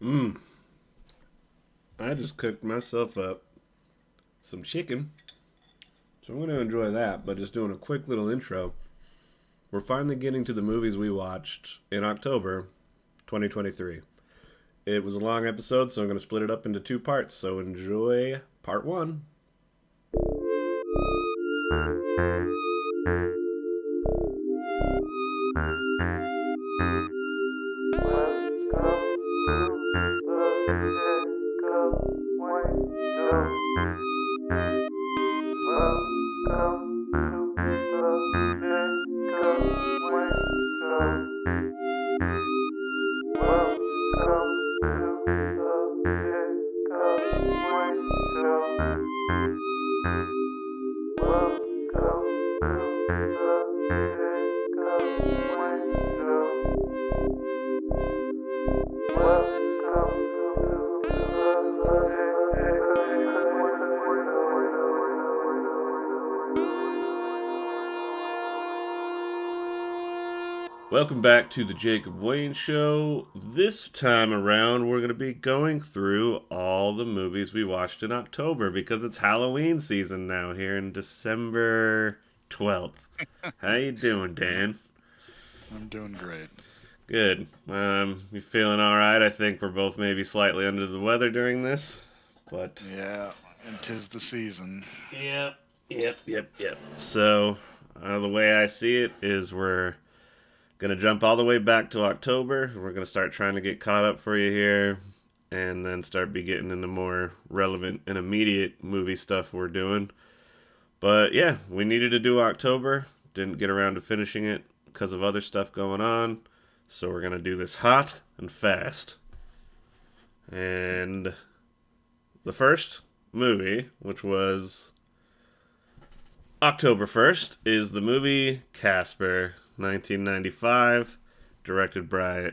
Mmm. I just cooked myself up some chicken, so I'm going to enjoy that. But just doing a quick little intro. We're finally getting to the movies we watched in October 2023. It was a long episode, so I'm going to split it up into two parts. So enjoy part one. Welcome back to the Jacob Wayne Show. This time around, we're going to be going through all the movies we watched in October because it's Halloween season now here in December 12th. How you doing, Dan? I'm doing great. Good. You feeling all right? I think we're both maybe slightly under the weather during this, but Yeah, and 'tis the season. yep. So, the way I see it is we're gonna jump all the way back to October. We're gonna start trying to get caught up for you here, and then start be getting into more relevant and immediate movie stuff we're doing. But yeah, we needed to do October. Didn't get around to finishing it because of other stuff going on. So we're gonna do this hot and fast. And the first movie, which was October 1st, is the movie Casper, 1995, directed by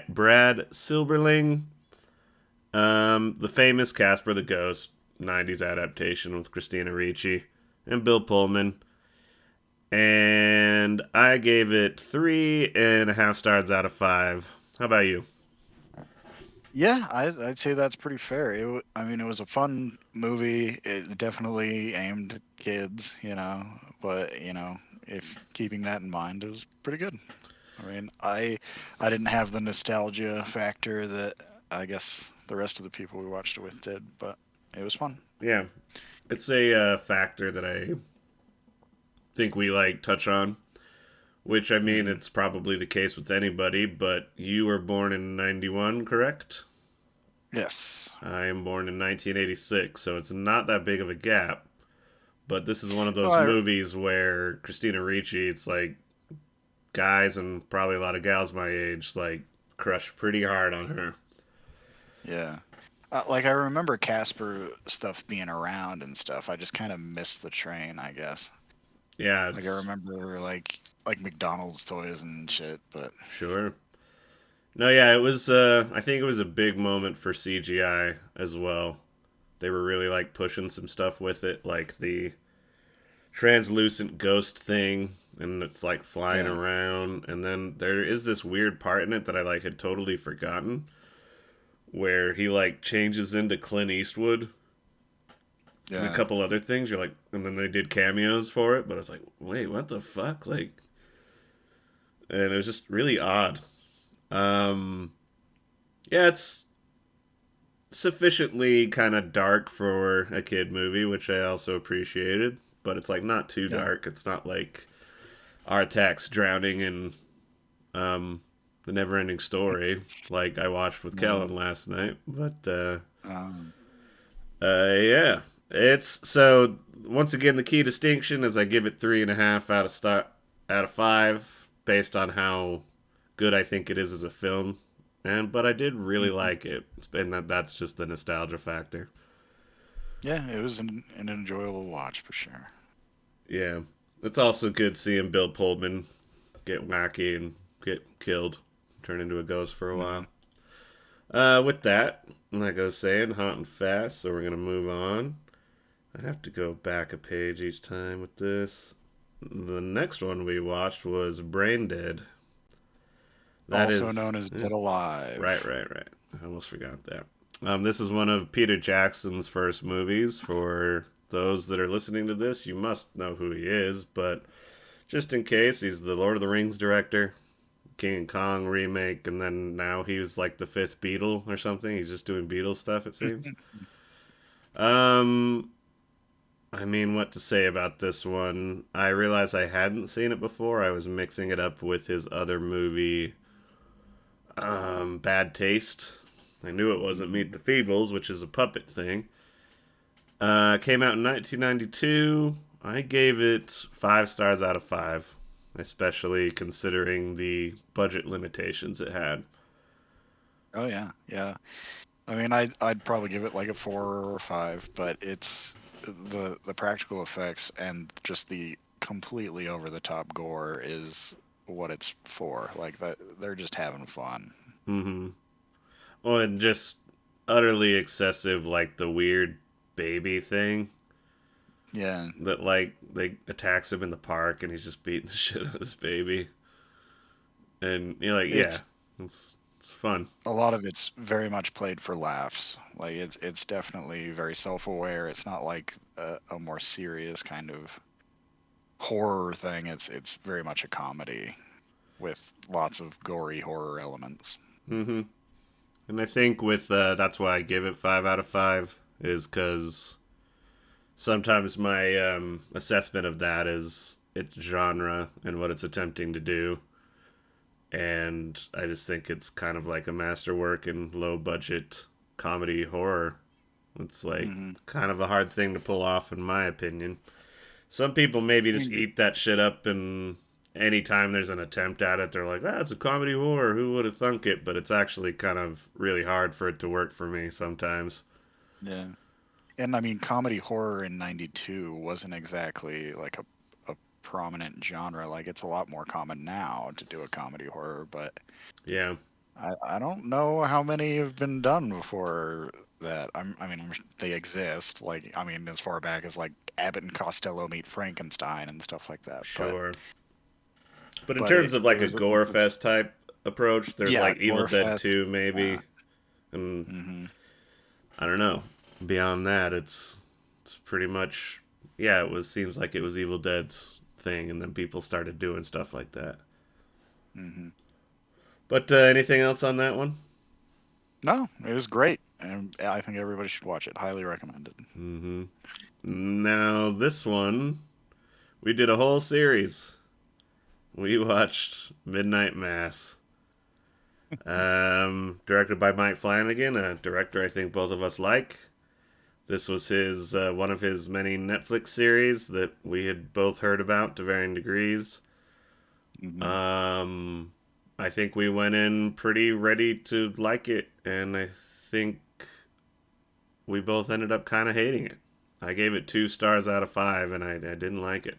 Brad Silberling. The famous Casper the Ghost, 90s adaptation with Christina Ricci and Bill Pullman. And I gave it 3.5 stars out of 5. How about you? Yeah, I'd say that's pretty fair. I mean, it was a fun movie. It definitely aimed at kids, but if keeping that in mind, it was pretty good. I mean, I didn't have the nostalgia factor that I guess the rest of the people we watched it with did, but it was fun. Yeah, it's a factor that I think we touch on. Which I mean, Hmm. it's probably the case with anybody. But you were born in '91, correct? Yes. I am born in 1986, so it's not that big of a gap. But this is one of those Well, movies where Christina Ricci, it's like guys and probably a lot of gals my age, crush pretty hard on her. yeah. Like I remember Casper stuff being around and stuff. I just kind of missed the train, I guess. Yeah, Like I it's remember like McDonald's toys and shit, but sure. No, yeah, it was. I think it was a big moment for CGI as well. They were really pushing some stuff with it, like the translucent ghost thing, and it's flying yeah, around. And then there is this weird part in it that I had totally forgotten, where he changes into Clint Eastwood and a yeah, couple other things. You're like, and then they did cameos for it, but I was like, wait, what the fuck? And it was just really odd. Um, yeah, it's sufficiently kind of dark for a kid movie, which I also appreciated. But it's not too yeah. dark. It's not like Artax drowning in the never-ending story, like I watched with No. Kellen last night. But Um, yeah, it's so once again the key distinction is I give it 3.5 out of 5 based on how good I think it is as a film. And but I did really mhm. like it, and that's just the nostalgia factor. Yeah, it was an enjoyable watch for sure. Yeah, it's also good seeing Bill Pullman get wacky and get killed, turn into a ghost for a Yeah. while. With that, like I was saying, hot and fast, so we're gonna move on. I have to go back a page each time with this. The next one we watched was Brain Dead. That Also is known as yeah, Dead right, Alive. right, right. I almost forgot that. This is one of Peter Jackson's first movies. For those that are listening to this, you must know who he is, but just in case, he's the Lord of the Rings director, King Kong remake, and then now he was like the fifth Beatle or something. He's just doing Beatle stuff, it seems. Um, I mean, what to say about this one? I realized I hadn't seen it before. I was mixing it up with his other movie, Bad Taste. I knew it wasn't Meet the Feebles, which is a puppet thing. Came out in 1992. I gave it 5 stars out of 5, especially considering the budget limitations it had. Oh yeah, yeah. I mean, I'd probably give it like a 4 or 5, but it's the practical effects and just the completely over the top gore is what it's for. Like that, they're just having fun. Mm-hmm. Well, and just utterly excessive, like the weird baby thing Yeah, that like they attacks him in the park and he's just beating the shit out of this baby, and you're like, yeah, it's it's fun. a lot of it's very much played for laughs. Like it's definitely very self-aware. It's not like a more serious kind of horror thing. It's very much a comedy with lots of gory horror elements. Mm-hmm. And I think with that's why I give it 5 out of 5 is because sometimes my assessment of that is its genre and what it's attempting to do, and I just think it's kind of like a masterwork in low budget comedy horror. It's like Hmm. kind of a hard thing to pull off, in my opinion. Some people maybe I just mean, eat that shit up, and anytime there's an attempt at it, they're like, ah, it's a comedy horror. Who would have thunk it? But it's actually kind of really hard for it to work for me sometimes. yeah. And I mean, comedy horror in '92 wasn't exactly like a prominent genre. Like it's a lot more common now to do a comedy horror, but Yeah, I don't know how many have been done before that. They exist. Like, I mean, as far back as like Abbott and Costello Meet Frankenstein and stuff like that. sure. But in But terms of it like a was a gore fest type approach, there's yeah, like Evil gore Dead fest. 2 Yeah. maybe, and Hmm. I don't know. Beyond that, it's pretty much yeah. It was seems like it was Evil Dead's thing, and then people started doing stuff like that. Hmm. But anything else on that one? No, it was great, and I think everybody should watch it. Highly recommended. Mm-hmm. Now this one, we did a whole series. We watched Midnight Mass, directed by Mike Flanagan, a director I think both of us like. This was his one of his many Netflix series that we had both heard about to varying degrees. Hmm. Um, I think we went in pretty ready to like it, and I think we both ended up kind of hating it. I gave it 2 stars out of 5, and I didn't like it.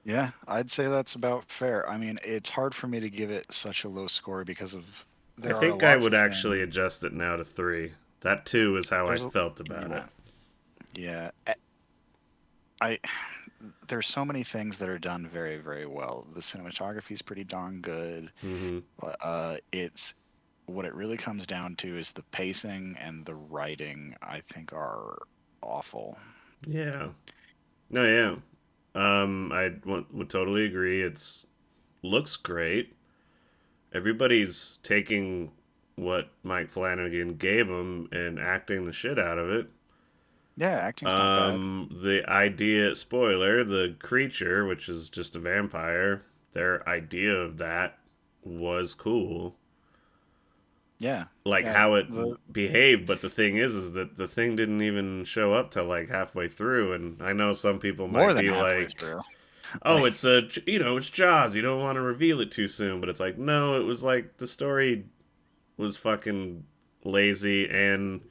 Yeah, I'd say that's about fair. I mean, it's hard for me to give it such a low score because of I there are think I lots would of actually things. adjust it now to 3. That 2 is how I There's a felt about it. yeah, yeah. I there's so many things that are done very, very well. The cinematography is pretty darn good. Mm-hmm. It's what it really comes down to is the pacing and the writing, I think, are awful. Yeah. No, yeah. Would totally agree. It's looks great. Everybody's taking what Mike Flanagan gave them and acting the shit out of it. Yeah, acting's not bad. The idea, spoiler, the creature, which is just a vampire, their idea of that was cool. Yeah, Like yeah. how it The behaved, but the thing is that the thing didn't even show up till like halfway through, and I know some people more might than be halfway like, through. oh, Like, it's a it's Jaws. You don't want to reveal it too soon, but it's like no, it was like the story was fucking lazy, and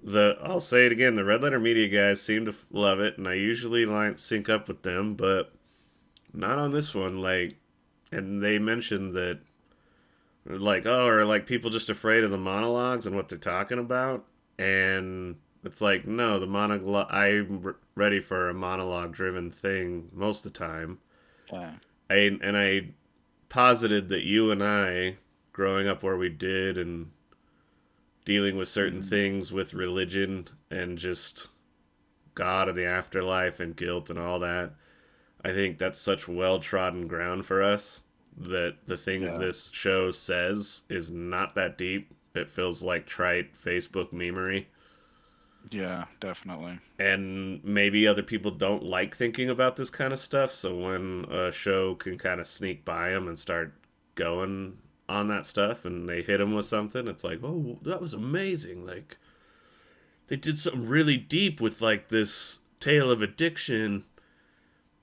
the I'll say it again, the Red Letter Media guys seem to love it, and I usually like sync up with them, but not on this one. Like, and they mentioned that like oh, or like people just afraid of the monologues and what they're talking about, and it's like no, the monologue. Ready for a monologue driven thing most of the time. yeah. I posited that you and I, growing up where we did, and dealing with certain Mhm. things with religion and just God and the afterlife and guilt and all that. I think that's such well trodden ground for us that the things Yeah. this show says is not that deep. It feels like trite Facebook memery. Yeah, definitely. And maybe other people don't like thinking about this kind of stuff, so when a show can kind of sneak by them and start going on that stuff and they hit them with something, it's like, oh, that was amazing. Like, they did something really deep with, like, this tale of addiction,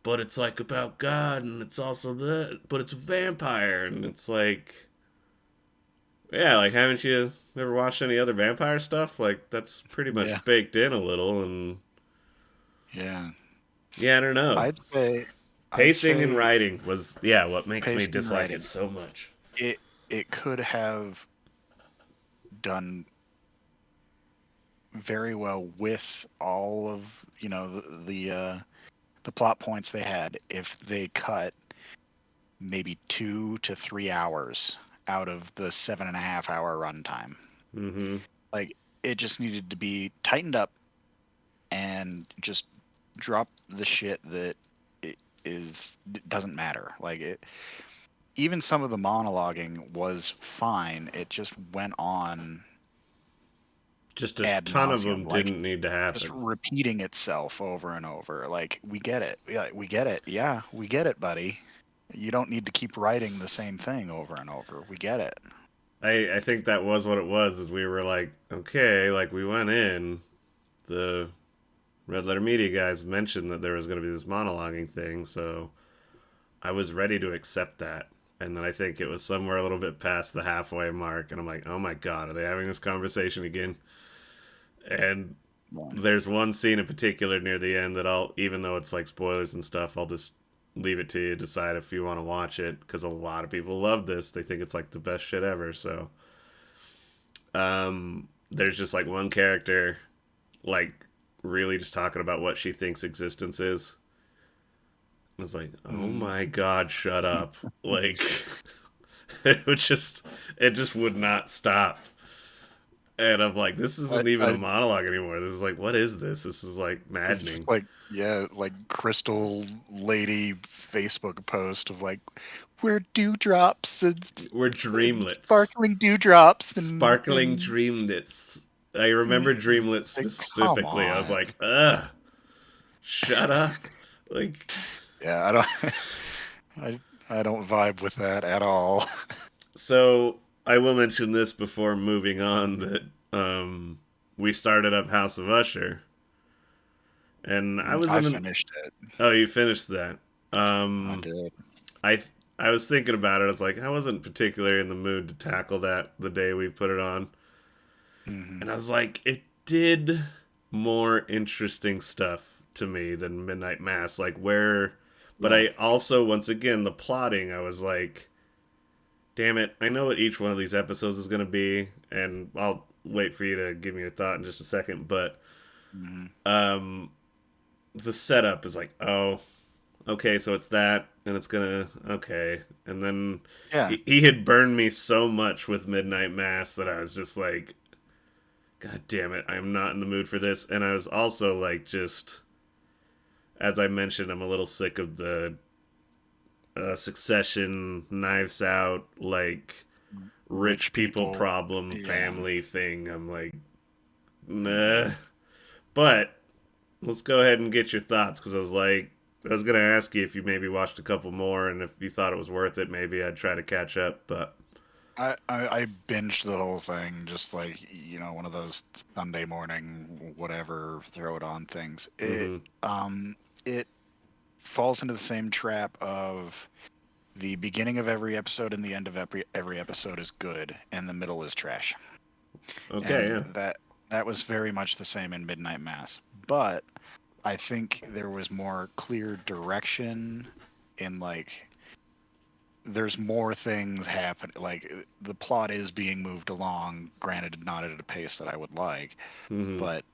but it's like about God, and it's also that, but it's a vampire, and it's like, yeah, like haven't you ever watched any other vampire stuff? Like that's pretty Yeah. much baked in a little, and Yeah. yeah, I don't know. I'd say I'd Pacing and say writing was yeah what makes me pacing and dislike it writing. so much. It it could have done very well with all of, the plot points they had if they cut maybe 2 to 3 hours out of the 7.5 hour runtime. Mm-hmm. Like, it just needed to be tightened up and just drop the shit that it doesn't matter. Like, it, even some of the monologuing was fine. It just went on Just a ad ton of nauseum, them like didn't need to just happen. repeating itself over and over. Like, we get it. Yeah, we get it. Yeah, we get it, buddy. You don't need to keep writing the same thing over and over. We get it. I think that was what it was. Is we were like, okay, like we went in. The Red Letter Media guys mentioned that there was going to be this monologuing thing, so I was ready to accept that. And then I think it was somewhere a little bit past the halfway mark, and I'm like, oh my god, are they having this conversation again? And Yeah. there's one scene in particular near the end that I'll, even though it's like spoilers and stuff, I'll just leave it to you to decide if you want to watch it because a lot of people love this. They think it's like the best shit ever. So, there's just like one character, like really just talking about what she thinks existence is. It's like, oh Mm. my god, shut up! Like, it would just, it just would not stop. And I'm like, this I, isn't even a I monologue anymore. This is like, what is this? This is like It's just maddening. like, yeah, like Crystal Lady Facebook post of like, we're dewdrops We're and dreamlets. sparkling dewdrops Sparkling and dreamlets. I remember dreamlets like, come specifically. I was on. like, ugh, shut up. Like, Yeah, I don't I I don't vibe with that at all. so I will mention this before moving on that we started up House of Usher, and I was I in an. finished it. Oh, you finished that. I Um, did. I I was thinking about it. I was like, I wasn't particularly in the mood to tackle that the day we put it on, Hmm. and I was like, it did more interesting stuff to me than Midnight Mass. Like where, but Yeah. I also once again the plotting. I was like, damn it, I know what each one of these episodes is going to be, and I'll wait for you to give me your thought in just a second. But Hmm. um, the setup is like, oh, okay, so it's that, and it's gonna okay, and then Yeah. he had burned me so much with Midnight Mass that I was just like, God damn it, I'm not in the mood for this. And I was also like, just as I mentioned, I'm a little sick of the Succession, Knives Out, like rich Rich people people. problem Yeah. family thing. I'm like, Hmm. nah. But let's go ahead and get your thoughts because I was like, I was gonna ask you if you maybe watched a couple more and if you thought it was worth it. Maybe I'd try to catch up. But I binged the whole thing, just like, one of those Sunday morning whatever throw it on things. It mm-hmm. um it falls into the same trap of the beginning of every episode and the end of every episode is good and the middle is trash. Okay, And yeah. that was very much the same in Midnight Mass. But I think there was more clear direction in, like, there's more things happen. Like, the plot is being moved along, granted not at a pace that I would like, Mm-hmm. but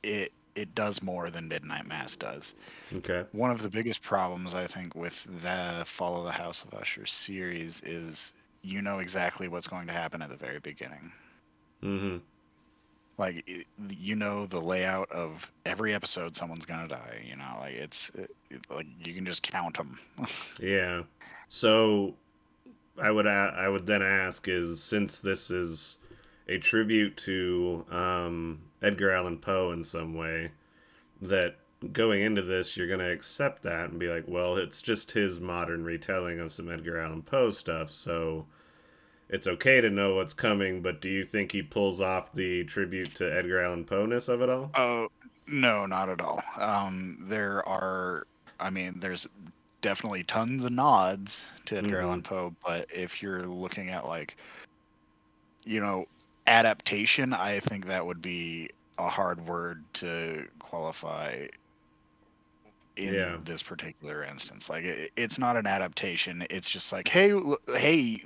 it does more than Midnight Mass does. Okay. One of the biggest problems I think with the Follow the House of Usher series is you know exactly what's going to happen at the very beginning. Mm-hmm. Like you know the layout of every episode, someone's gonna die. Like like you can just count them. Yeah. So I would then ask is since this is a tribute to Edgar Allan Poe in some way, that going into this you're gonna accept that and be like, well, it's just his modern retelling of some Edgar Allan Poe stuff, so it's okay to know what's coming. But do you think he pulls off the tribute to Edgar Allan Poe-ness of it all? Oh no, not at all. There's definitely tons of nods to Edgar Mm-hmm. Allan Poe, but if you're looking at like you know adaptation, I think that would be a hard word to qualify Yeah. in this particular instance. Like it's not an adaptation. It's just like, hey,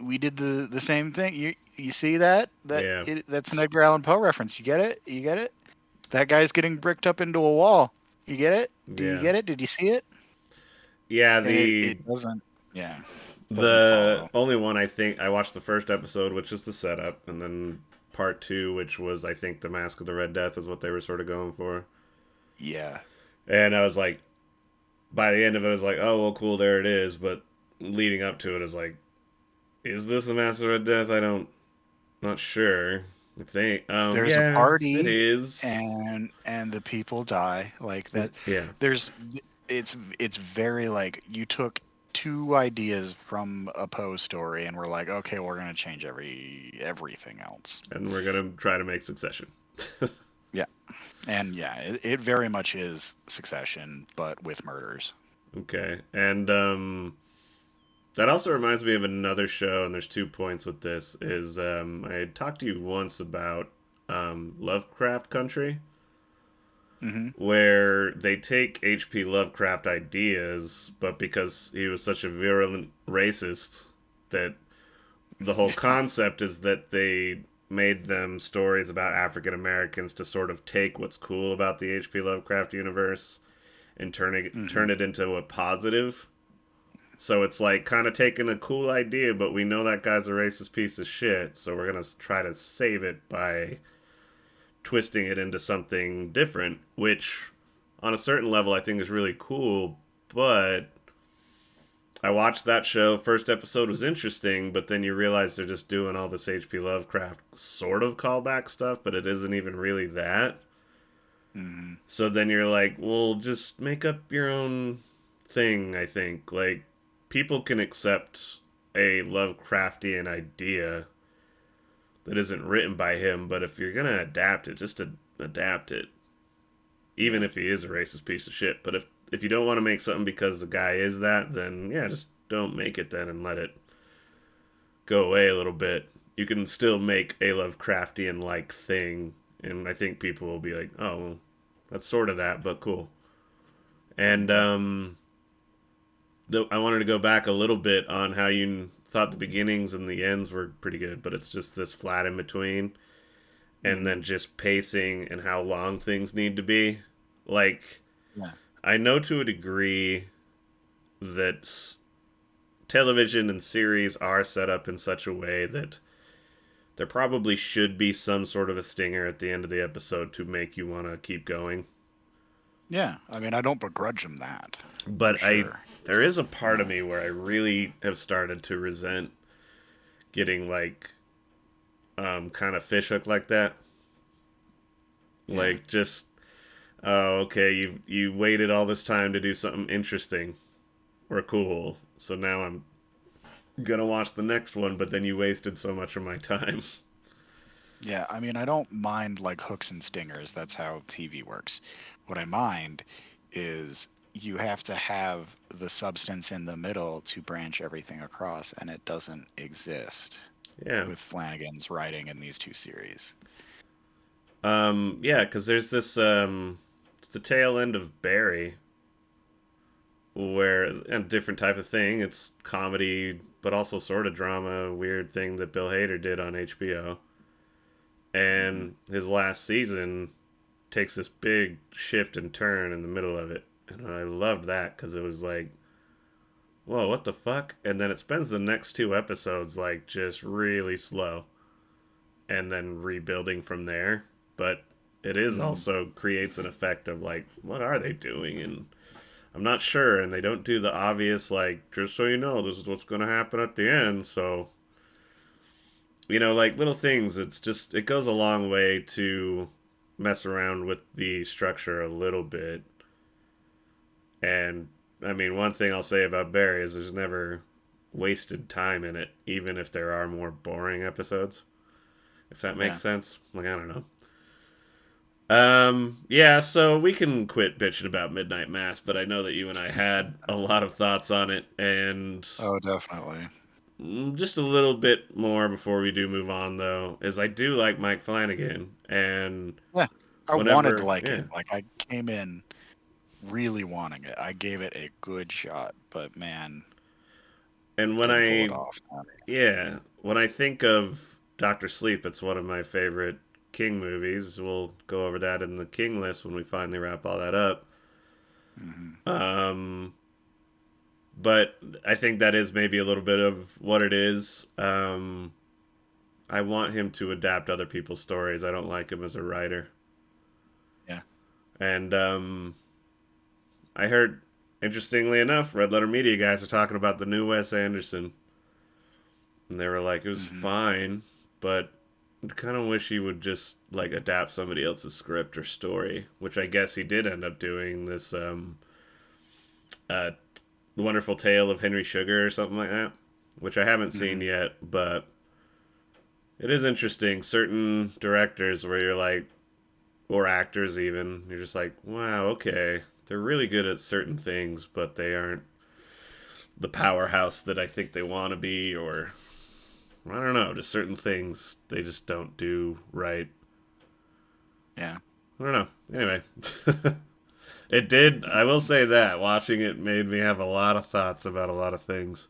we did the same thing. You see that? Yeah. That's an Edgar Allan Poe reference. You get it? You get it? That guy's getting bricked up into a wall. You get it? Do you Yeah. get it? Did you see it? Yeah, And it the it doesn't. Yeah, doesn't the follow. only one I think I watched the first episode, which is the setup, and then part 2, which was I think the Mask of the Red Death is what they were sort of going for. Yeah. And I was like, by the end of it, I was like, oh well, cool, there it is. But leading up to it is like, is this the Mask of the Red Death? I don't, not sure. If they, There's a yeah, it party is. and the people die like that. Yeah, There's it's very like you took two ideas from a Poe story and we're like, okay, we're gonna change everything else. and we're gonna try to make Succession. Yeah, and yeah, it very much is Succession, but with murders. Okay, and that also reminds me of another show, and there's 2 points with this. Is I had talked to you once about Lovecraft Country, Mm-hmm. where they take H.P. Lovecraft ideas, but because he was such a virulent racist, that the whole Yeah. concept is that they made them stories about African Americans to sort of take what's cool about the H.P. Lovecraft universe and Mm-hmm. turn it into a positive. So it's like kind of taking a cool idea, but we know that guy's a racist piece of shit, so we're gonna try to save it by twisting it into something different, which on a certain level I think is really cool. But I watched that show. First episode was interesting, but then you realize they're just doing all this H.P. Lovecraft sort of callback stuff, but it isn't even really that. Mm-hmm. So then you're like, well, just make up your own thing, I think. Like, people can accept a Lovecraftian idea that isn't written by him, but if you're going to adapt it, just to adapt it, even Yeah. if he is a racist piece of shit. But if you don't want to make something because the guy is that, then yeah, just don't make it then and let it go away a little bit. You can still make a Lovecraftian like thing, and I think people will be like, oh, well, that's sort of that, but cool. And Yeah. I wanted to go back a little bit on how you thought the beginnings and the ends were pretty good, but it's just this flat in between, and Mm-hmm. then just pacing and how long things need to be. Like, Yeah. I know to a degree that television and series are set up in such a way that there probably should be some sort of a stinger at the end of the episode to make you want to keep going. Yeah. I mean, I don't begrudge him that for But sure. It's there like, is a part of me where I really have started to resent getting like kind of fishhook like that. yeah. Like just okay, you waited all this time to do something interesting or cool, so now I'm gonna watch the next one, but then you wasted so much of my time. Yeah, I mean, I don't mind like hooks and stingers. That's how TV works. What I mind is you have to have the substance in the middle to branch everything across, and it doesn't exist Yeah. with Flanagan's writing in these two series. Yeah, because there's this it's the tail end of Barry, where a different type of thing. It's comedy, but also sort of drama. Weird thing that Bill Hader did on HBO, Hmm. and his last season takes this big shift and turn in the middle of it, and I loved that because it was like, whoa, what the fuck? And then it spends the next 2 episodes like just really slow, and then rebuilding from there. but it is Mm. also creates an effect of like, what are they doing? And I'm not sure. And they don't do the obvious, like, just so you know, this is what's going to happen at the end. So, like little things. It's just, it goes a long way to mess around with the structure a little bit. And I mean, one thing I'll say about Barry is there's never wasted time in it, even if there are more boring episodes. If that makes Yeah. sense. Like, I don't know. Yeah, so we can quit bitching about Midnight Mass, but I know that you and I had a lot of thoughts on it, and Oh, definitely. just a little bit more before we do move on, though, is I do like Mike Flanagan, and Yeah. I wanted to whenever, like yeah, it. Like I came in really wanting it. I gave it a good shot, but man, and when didn't pull it I, off. yeah, when I think of Doctor Sleep, it's one of my favorite King movies. We'll go over that in the King list when we finally wrap all that up. Mm-hmm. Um, but I think that is maybe a little bit of what it is. I want him to adapt other people's stories. I don't like him as a writer. Yeah. And I heard, interestingly enough, Red Letter Media guys are talking about the new Wes Anderson, and they were like, it was Mm-hmm. fine, but I kind of wish he would just like adapt somebody else's script or story, which I guess he did end up doing. This uh, Wonderful Tale of Henry Sugar or something like that, which I haven't seen Mm-hmm. yet, but it is interesting. Certain directors where you're like, or actors even, you're just like, wow, okay, they're really good at certain things, but they aren't the powerhouse that I think they want to be, or I don't know, just certain things they just don't do right. Yeah. I don't know. Anyway, it did. I will say that watching it made me have a lot of thoughts about a lot of things.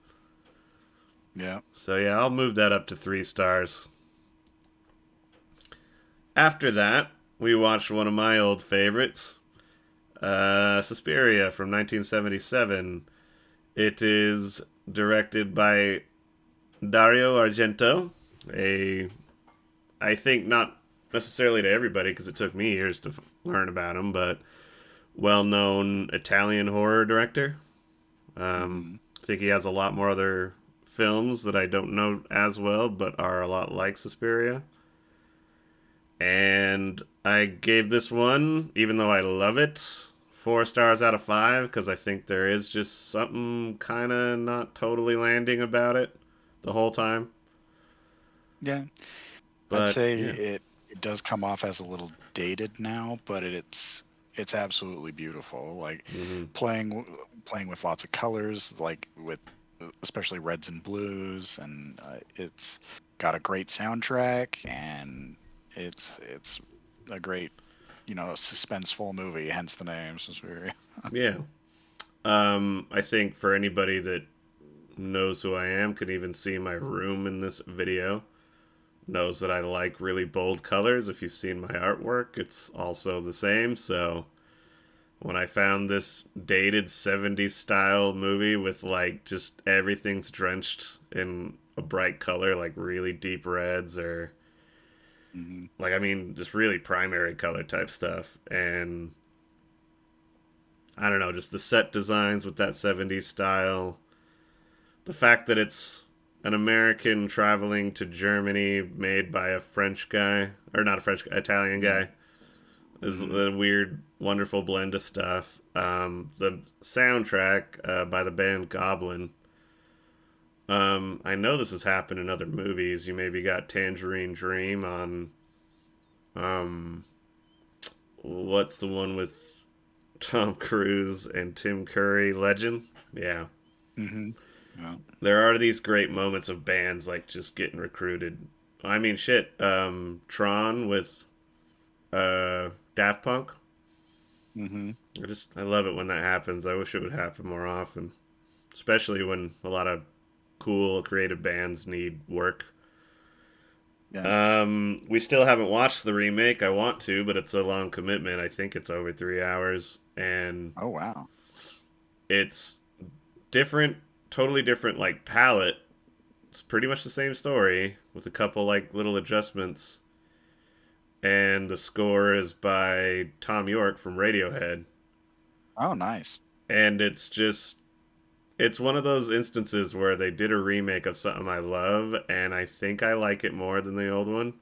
Yeah. So yeah, I'll move that up to 3 stars. After that, we watched one of my old favorites, Suspiria from 1977. It is directed by Dario Argento, a I think not necessarily to everybody because it took me years to learn about him, but well-known Italian horror director. Mm-hmm. I think he has a lot more other films that I don't know as well, but are a lot like Suspiria. And I gave this one, even though I love it, 4 stars out of 5 because I think there is just something kind of not totally landing about it the whole time. Yeah. I'd But say yeah, it does come off as a little dated now, but it's absolutely beautiful. Like mm-hmm. playing with lots of colors, like with especially reds and blues, and it's got a great soundtrack, and it's a great suspenseful movie. Hence the name Suspiria. Yeah. I think for anybody that knows who I am, can even see my room in this video, knows that I like really bold colors. If you've seen my artwork, it's also the same. So when I found this dated 70s style movie with like just everything's drenched in a bright color, like really deep reds or Hmm. like, I mean, just really primary color type stuff. And I don't know, just the set designs with that 70s style. The fact that it's an American traveling to Germany made by a French guy, or not a French guy, Italian Yeah. guy, is Hmm. a weird, wonderful blend of stuff. The soundtrack by the band Goblin. I know this has happened in other movies. You maybe got Tangerine Dream on. Um, what's the one with Tom Cruise and Tim Curry? Legend? Yeah. Hmm. Yeah. There are these great moments of bands like just getting recruited. I mean, shit. Tron with Daft Punk. Hmm. I love it when that happens. I wish it would happen more often, especially when a lot of cool creative bands need work. Yeah. We still haven't watched the remake. I want to, but it's a long commitment. I think it's over 3 hours, and Oh wow. it's different, totally different, like palette. It's pretty much the same story with a couple like little adjustments, and the score is by Tom York from Radiohead. Oh, nice. And it's one of those instances where they did a remake of something I love, and I think I like it more than the old one,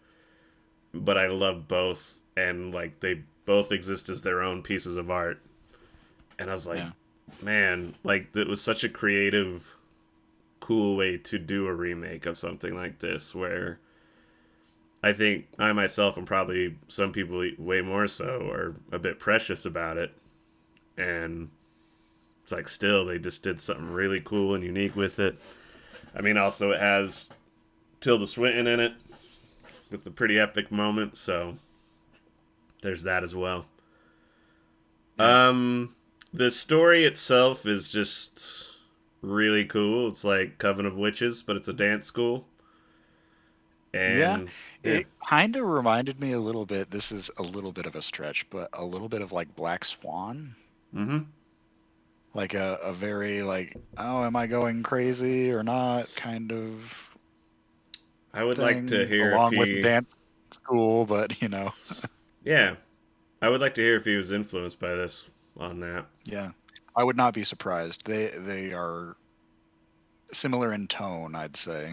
but I love both, and like they both exist as their own pieces of art. And I was like, Yeah. man, like it was such a creative, cool way to do a remake of something like this, where I think I myself and probably some people way more so are a bit precious about it, and it's like still they just did something really cool and unique with it. I mean, also it has Tilda Swinton in it with the pretty epic moment, so there's that as well. Yeah. Um, the story itself is just really cool. It's like Coven of Witches, but it's a dance school, Yeah. and yeah, It kind of reminded me a little bit. This is a little bit of a stretch, but a little bit of like Black Swan. mm-hmm. Like a very like, oh, am I going crazy or not kind of I would like to thing, hear if along with the he, dance school, but yeah, I would like to hear if he was influenced by this on that. yeah. I would not be surprised. They are similar in tone, I'd say.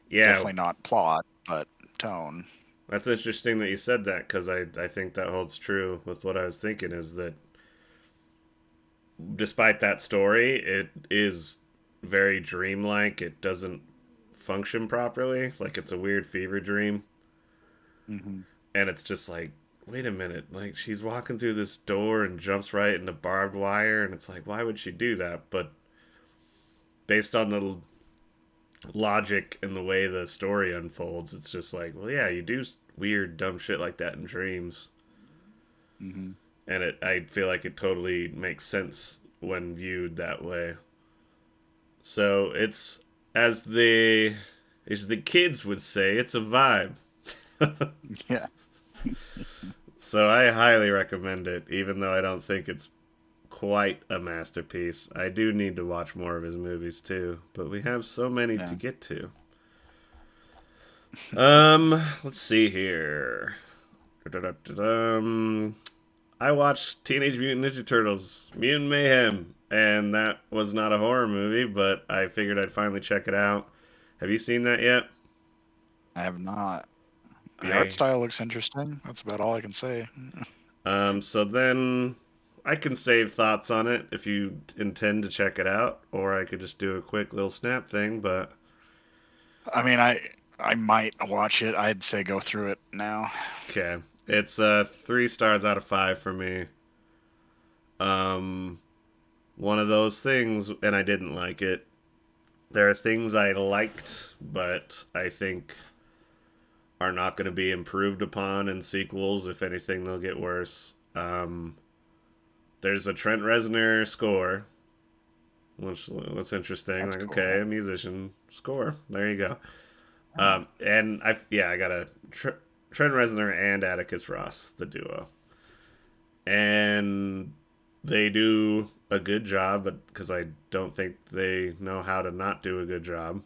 Yeah, Definitely not plot, but tone. that's interesting that you said that because I think that holds true with what I was thinking is that despite that story, it is very dreamlike. It doesn't function properly. Like it's a weird fever dream. Hmm. And it's just like, wait a minute. Like she's walking through this door and jumps right into barbed wire. And it's like, why would she do that? But based on the logic and the way the story unfolds, it's just like, well, yeah, you do weird, dumb shit like that in dreams. Hmm. And I feel like it totally makes sense when viewed that way. So it's as the kids would say, it's a vibe. Yeah. So I highly recommend it, even though I don't think it's quite a masterpiece. I do need to watch more of his movies too, but we have so many to Yeah. get to. Let's see here. Um, I watched Teenage Mutant Ninja Turtles: Mutant Mayhem, and that was not a horror movie, but I figured I'd finally check it out. Have you seen that yet? I have not. The art I style looks interesting. That's about all I can say. so then I can save thoughts on it if you intend to check it out, or I could just do a quick little snap thing, but I mean, I might watch it. I'd say go through it now. okay. It's 3 stars out of 5 for me. Um one of those things and I didn't like it. There are things I liked, but I think are not going to be improved upon in sequels. If anything, they'll get worse. There's a Trent Reznor score, which that's interesting. That's Like, okay, cool. a musician score. There you go. Yeah. And I got a Trent Reznor and Atticus Ross, the duo, and they do a good job, but because I don't think they know how to not do a good job.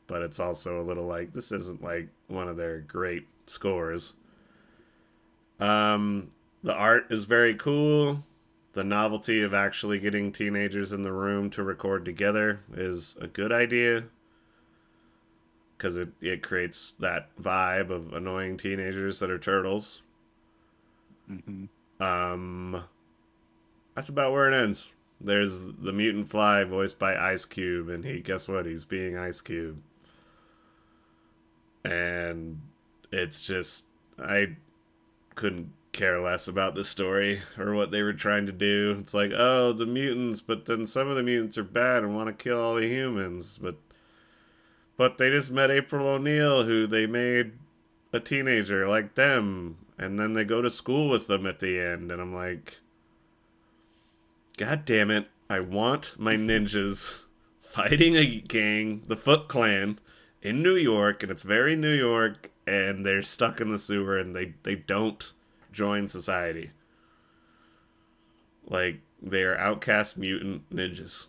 But it's also a little like this isn't like one of their great scores. Um, the art is very cool. The novelty of actually getting teenagers in the room to record together is a good idea because it creates that vibe of annoying teenagers that are turtles. Hmm. Um, that's about where it ends. There's the mutant fly voiced by Ice Cube, and guess what? He's being Ice Cube, and it's just I couldn't care less about the story or what they were trying to do. It's like, oh, the mutants, but then some of the mutants are bad and want to kill all the humans, but they just met April O'Neil, who they made a teenager like them, and then they go to school with them at the end, and I'm like, God damn it! I want my ninjas fighting a gang, the Foot Clan, in New York, and it's very New York, and they're stuck in the sewer, and they don't join society. Like they are outcast mutant ninjas.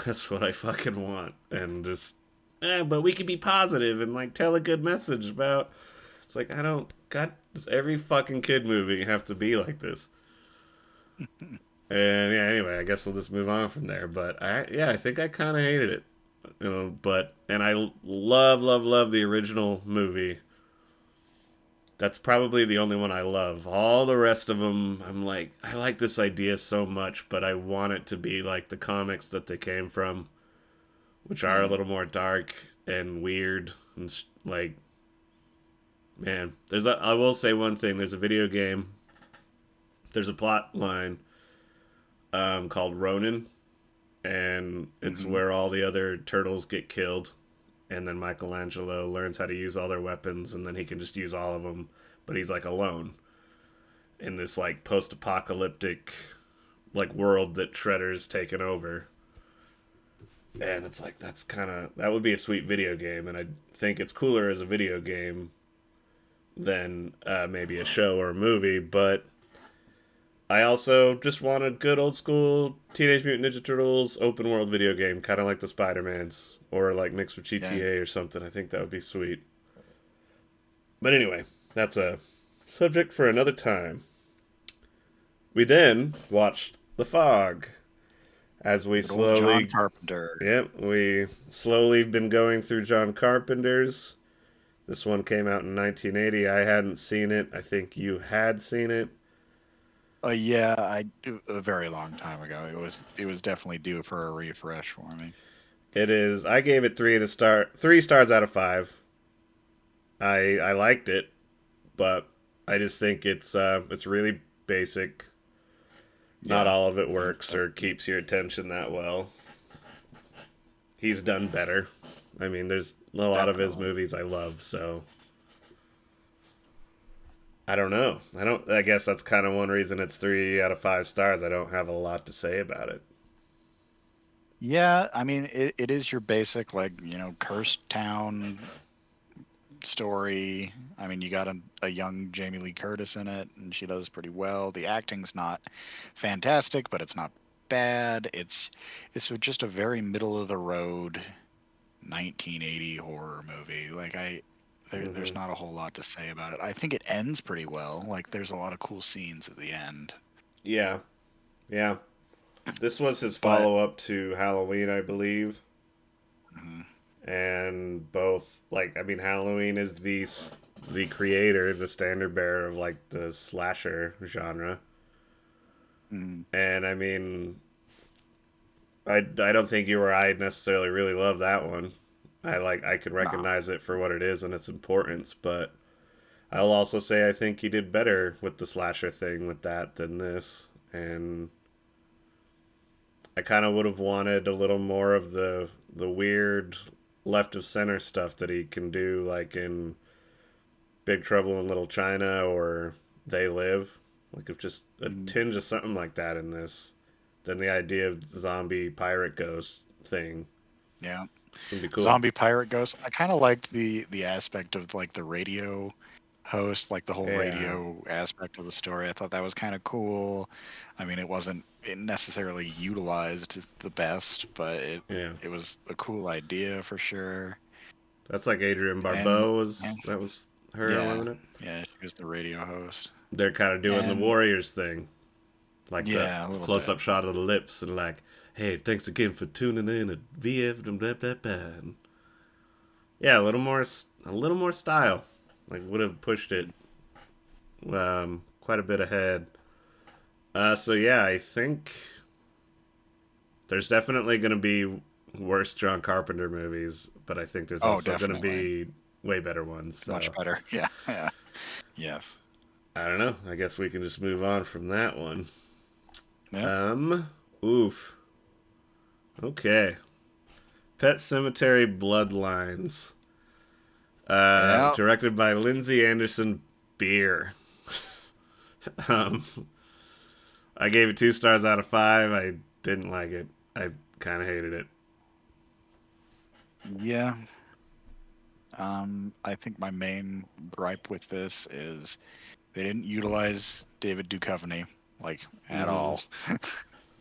That's what I fucking want, and just but we could be positive and like tell a good message about. It's like I don't. God Does every fucking kid movie have to be like this? And yeah, anyway, I guess we'll just move on from there. But I think I kind of hated it, But and I love the original movie. That's probably the only one I love. All the rest of them, I'm like, I like this idea so much, but I want it to be like the comics that they came from, which are a Mm. little more dark and weird and like, man. I will say one thing. There's a video game. There's a plot line called Ronin, and it's Hmm. where all the other turtles get killed, and then Michelangelo learns how to use all their weapons, and then he can just use all of them, but he's like alone in this like post-apocalyptic like world that Shredder's taken over. And it's like that would be a sweet video game, and I think it's cooler as a video game than maybe a show or a movie. But I also just want a good old school Teenage Mutant Ninja Turtles open world video game, kind of like the Spider Mans, or like mixed with Yeah. GTA or something. I think that would be sweet. But anyway, that's a subject for another time. We then watched The Fog as we Good old John slowly, Carpenter. yep, we slowly been going through John Carpenter's. This one came out in 1980. I hadn't seen it. I think you had seen it. Yeah, a very long time ago. It was definitely due for a refresh for me. It is. I gave it 3 stars out of 5. I liked it, but I just think it's really basic. Not Yeah. all of it I works or agree. keeps your attention that well. He's done better. I mean, there's a lot of his Definitely. movies I love, so I don't know. I don't. I guess that's kind of one reason it's 3 out of 5 stars. I don't have a lot to say about it. Yeah, I mean it is your basic like, cursed town story. I mean, you got a young Jamie Lee Curtis in it, and she does pretty well. The acting's not fantastic, but it's not bad. It's just a very middle of the road 1980 horror movie. Like there's Hmm. not a whole lot to say about it. I think it ends pretty well. Like there's a lot of cool scenes at the end. Yeah, yeah. This was his But follow up to Halloween, I believe, mm, and both like I mean, Halloween is the creator, the standard bearer of like the slasher genre, mm, and I mean, I don't think you or I necessarily really love that one. I could nah. recognize it for what it is and its importance, but I'll also say I think he did better with the slasher thing with that than this, and I kind of would have wanted a little more of the weird left of center stuff that he can do, like in Big Trouble in Little China or They Live. Like if just a Mm, tinge of something like that in this, then the idea of zombie pirate ghost thing yeah. would be cool. Zombie pirate ghost. I kind of liked the aspect of like the radio host, like the whole Yeah, radio aspect of the story. I thought that was kind of cool. I mean, it necessarily utilized the best, but yeah. it was a cool idea for sure. That's like Adrienne And Barbeau yeah, was that was her, yeah, wasn't it? yeah, she was the radio host. They're kind of doing the And Warriors thing, like the yeah, a little close bit. up shot of the lips and like, hey, thanks again for tuning in at VF. Blah, blah, blah. And yeah, a little more style. Like would have pushed it quite a bit ahead. So yeah, I think there's definitely going to be worse John Carpenter movies, but I think there's Oh, also going to definitely. be way better ones. Much So better. Yeah, yeah. Yes. I don't know. I guess we can just move on from that one. Yep. Um, oof. Okay. Pet Cemetery Bloodlines. Yeah. Directed by Lindsay Anderson Beer. um, I gave it 2 stars out of 5. I didn't like it. I kind of hated it. Yeah. I think my main gripe with this is they didn't utilize David Duchovny like at Mm-hmm. all.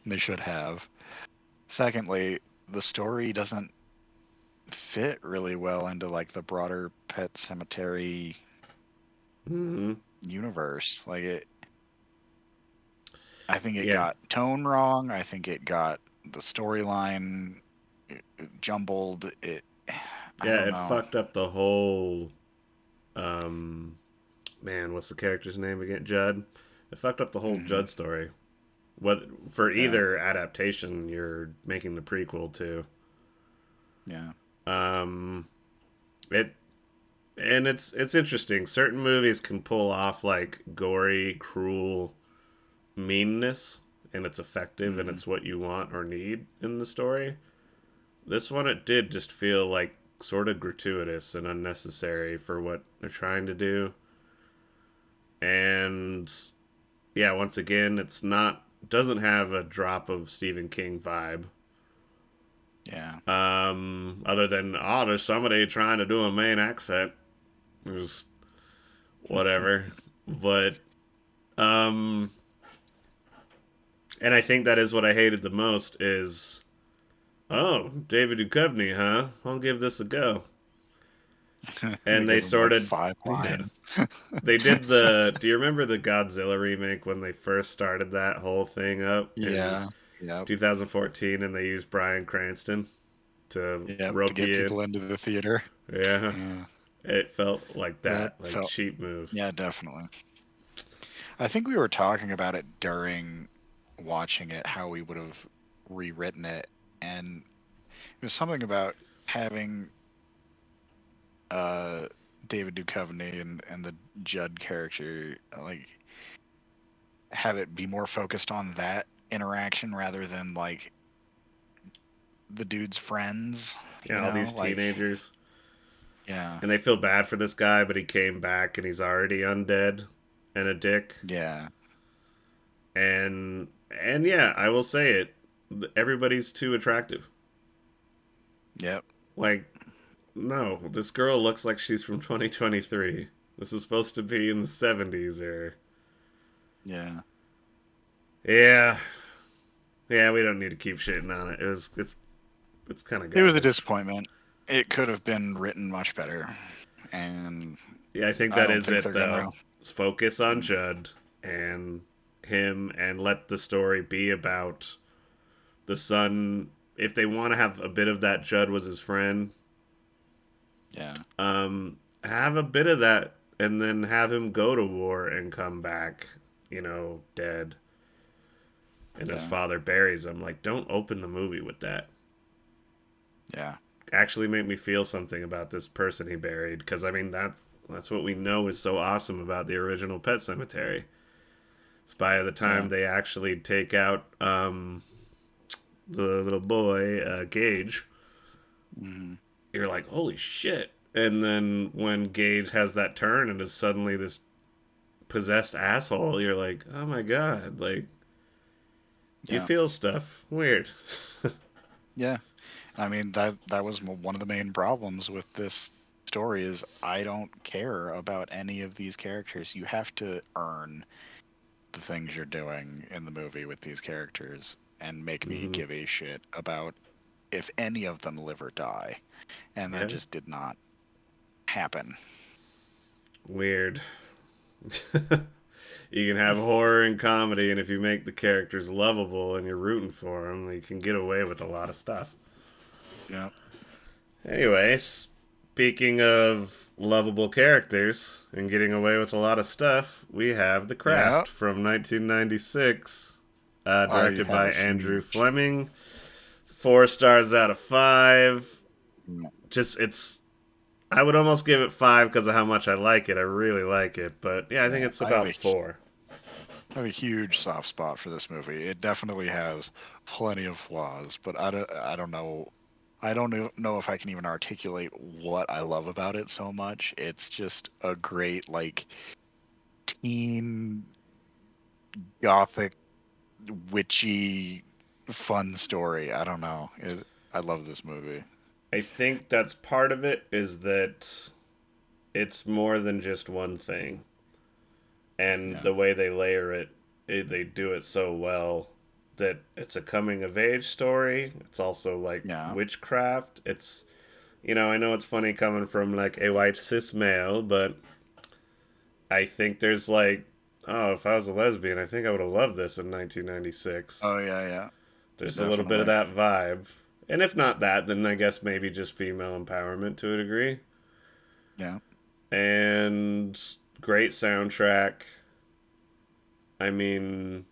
They should have. Secondly, the story doesn't fit really well into like the broader Pet Cemetery Mm-hmm. universe. Like it, I think it Yeah, got tone wrong. I think it got the storyline jumbled. I yeah, don't it know. fucked up the whole. Um, man, what's the character's name again? Judd. It fucked up the whole Hmm. Judd story. What for Yeah, either adaptation you're making the prequel to. yeah, Um, it and it's interesting. Certain movies can pull off like gory, cruel meanness, and it's effective, and hmm, it's what you want or need in the story. This one, it did just feel like sort of gratuitous and unnecessary for what they're trying to do. And yeah, once again, it's not doesn't have a drop of Stephen King vibe. yeah. Other than there's somebody trying to do a main accent. There's whatever, but um, and I think that is what I hated the most is oh David Duchovny, huh? I'll give this a go. They And they give him like sort of 5 lines. yeah they did the. Do you remember the Godzilla remake when they first started that whole thing up in Yeah, yep, 2014, and they used Bryan Cranston to yep. To rope get you in? people into the theater. Yeah, Yeah, it felt like that that, like felt. cheap move. Yeah, definitely. I think we were talking about it during watching it, how we would have rewritten it, and it was something about having uh David Duchovny and the Judd character like have it be more focused on that interaction rather than like the dude's friends, Yeah, all these like teenagers, yeah, and they feel bad for this guy, but he came back and he's already undead and a dick. yeah, And yeah, I will say it. Everybody's too attractive. yep, Like, no, this girl looks like she's from 2023. This is supposed to be in the 70s, or yeah. yeah, yeah. We don't need to keep shitting on it. It's kind of It was a garbage. disappointment. It could have been written much better, and Yeah, I think I that don't is think it they're though. gonna. Let's focus on Judd and him, and let the story be about the son. If they want to have a bit of that, Judd was his friend. Yeah, Have a bit of that, and then have him go to war and come back, dead, and his yeah, father buries him. Like, don't open the movie with that. yeah, Actually, make me feel something about this person he buried, because I mean that's what we know is so awesome about the original Pet Cemetery. It's by the time yeah, they actually take out the little boy Gage, hmm, you're like, holy shit. And then when Gage has that turn and is suddenly this possessed asshole, you're like, oh my god, like you yeah, feel stuff. Weird. yeah. I mean that was one of the main problems with this story is I don't care about any of these characters. You have to earn the things you're doing in the movie with these characters and make me Hmm. give a shit about if any of them live or die. And that Yeah. just did not happen. Weird. You can have horror and comedy, and if you make the characters lovable and you're rooting for them, you can get away with a lot of stuff. Yeah. Anyway, speaking of lovable characters and getting away with a lot of stuff, we have The Yeah. Craft from 1996, I directed have by a Andrew huge. Fleming. 4 stars out of 5. Yeah. Just, it's. I would almost give it 5 because of how much I like it. I really like it. But yeah, I think Yeah, it's about 4. I have a huge soft spot for this movie. It definitely has plenty of flaws, but I don't know. I don't know if I can even articulate what I love about it so much. It's just a great like teen gothic witchy fun story. I don't know. I love this movie. I think that's part of it is that it's more than just one thing. And Yeah. the way they layer it, they do it so well that it's a coming of age story. It's also like Yeah. witchcraft. I know it's funny coming from like a white cis male, but I think there's like, oh, if I was a lesbian, I think I would have loved this in 1996. Oh yeah, yeah, There's a little bit of definitely. that vibe. And if not that, then I guess maybe just female empowerment to a degree. Yeah, And great soundtrack. I mean,